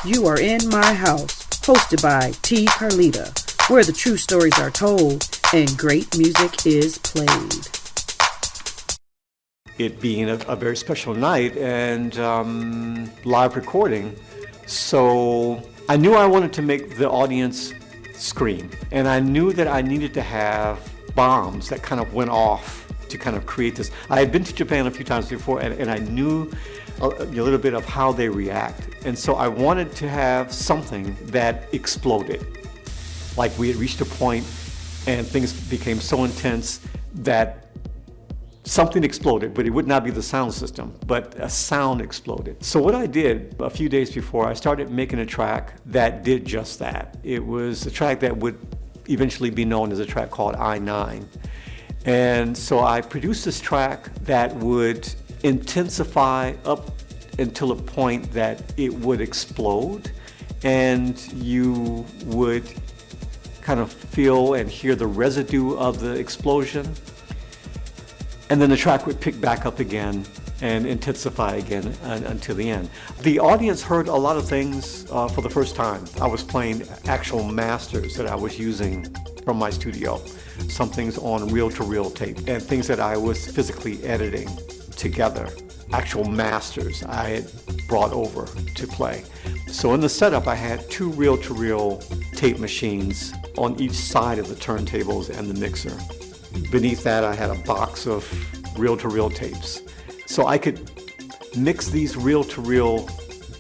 You Are in My House, hosted by T.Carlita, where the true stories are told and great music is played. It being a very special night and live recording, so I knew I wanted to make the audience scream, and I knew that I needed to have bombs that kind of went off to kind of create this. I had been to Japan a few times before, and I knew a little bit of how they react, and so I wanted to have something that exploded. Like we had reached a point and things became so intense that something exploded, but it would not be the sound system, but a sound exploded. So what I did a few days before, I started making a track that did just that. It was a track that would eventually be known as a track called I-9. And so I produced this track that would intensify up until a point that it would explode, and you would kind of feel and hear the residue of the explosion. And then the track would pick back up again and intensify again until the end. The audience heard a lot of things for the first time. I was playing actual masters that I was using from my studio. Some things on reel-to-reel tape and things that I was physically editing together. Actual masters I had brought over to play. So in the setup, I had two reel-to-reel tape machines on each side of the turntables and the mixer. Beneath that, I had a box of reel-to-reel tapes. So I could mix these reel-to-reel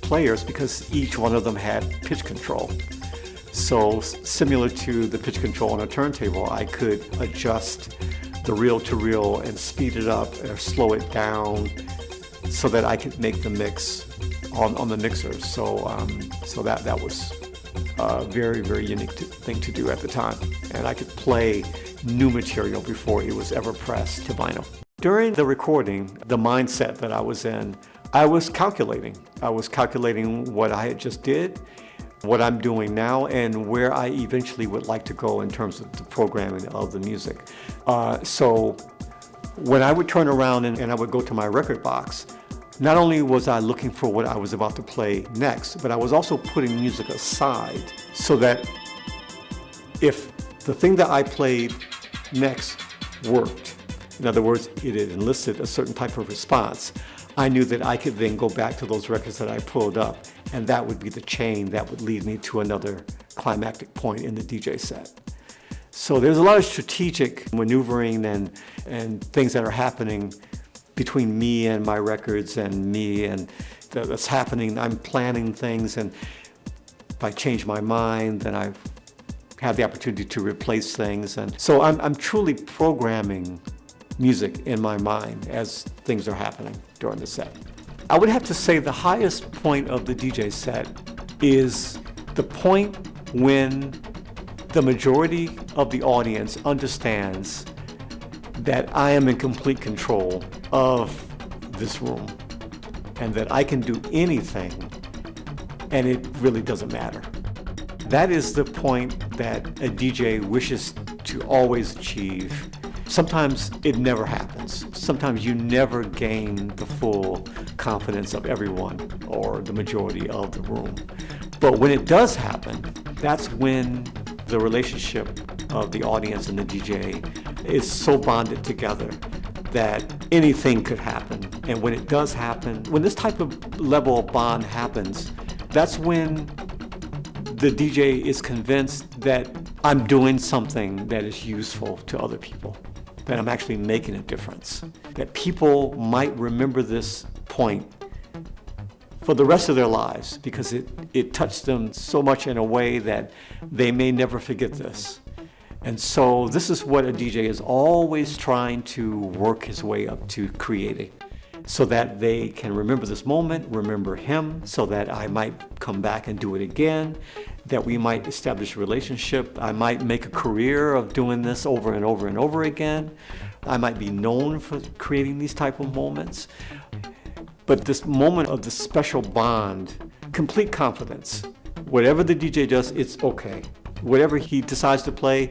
players because each one of them had pitch control. So similar to the pitch control on a turntable, I could adjust the reel-to-reel and speed it up or slow it down so that I could make the mix on the mixers. So that was a very, very unique thing to do at the time. And I could play new material before it was ever pressed to vinyl. During the recording, the mindset that I was in, I was calculating. I was calculating what I had just did, what I'm doing now, and where I eventually would like to go in terms of the programming of the music. So when I would turn around and I would go to my record box, not only was I looking for what I was about to play next, but I was also putting music aside so that if the thing that I played next worked, in other words, it had enlisted a certain type of response, I knew that I could then go back to those records that I pulled up, and that would be the chain that would lead me to another climactic point in the DJ set. So there's a lot of strategic maneuvering and things that are happening between me and my records and me, and that's happening. I'm planning things, and if I change my mind, then I have the opportunity to replace things. And so I'm truly programming music in my mind as things are happening during the set. I would have to say the highest point of the DJ set is the point when the majority of the audience understands that I am in complete control of this room and that I can do anything and it really doesn't matter. That is the point that a DJ wishes to always achieve. Sometimes it never happens. Sometimes you never gain the full confidence of everyone or the majority of the room. But when it does happen, that's when the relationship of the audience and the DJ is so bonded together that anything could happen. And when it does happen, when this type of level of bond happens, that's when the DJ is convinced that I'm doing something that is useful to other people, that I'm actually making a difference, that people might remember this point for the rest of their lives because it touched them so much in a way that they may never forget this. And so this is what a DJ is always trying to work his way up to creating, so that they can remember this moment, remember him, so that I might come back and do it again, that we might establish a relationship. I might make a career of doing this over and over and over again. I might be known for creating these type of moments. But this moment of the special bond, complete confidence, whatever the DJ does, it's okay. Whatever he decides to play,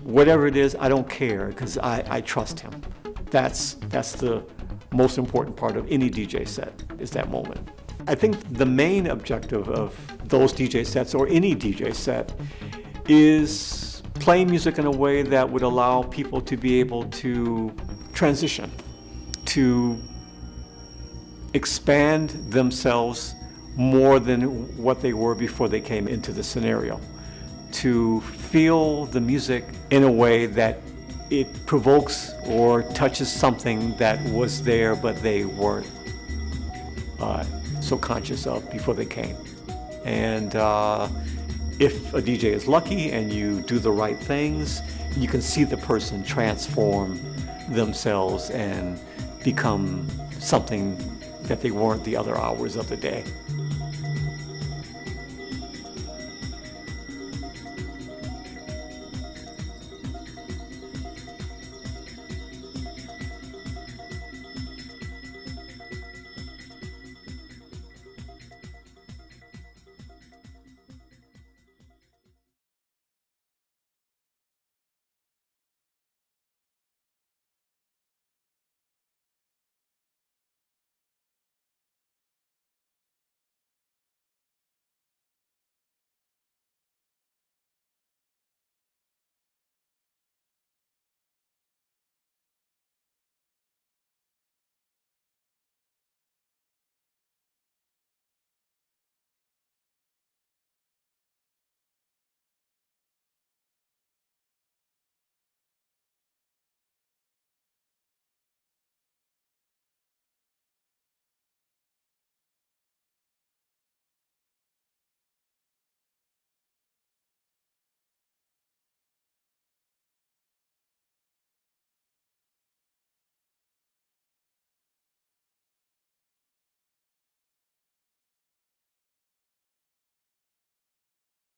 whatever it is, I don't care because I trust him. That's the most important part of any DJ set, is that moment. I think the main objective of those DJ sets, or any DJ set, is play music in a way that would allow people to be able to transition, to expand themselves more than what they were before they came into the scenario, to feel the music in a way that it provokes or touches something that was there but they weren't so conscious of before they came. And if a DJ is lucky and you do the right things, you can see the person transform themselves and become something that they weren't the other hours of the day.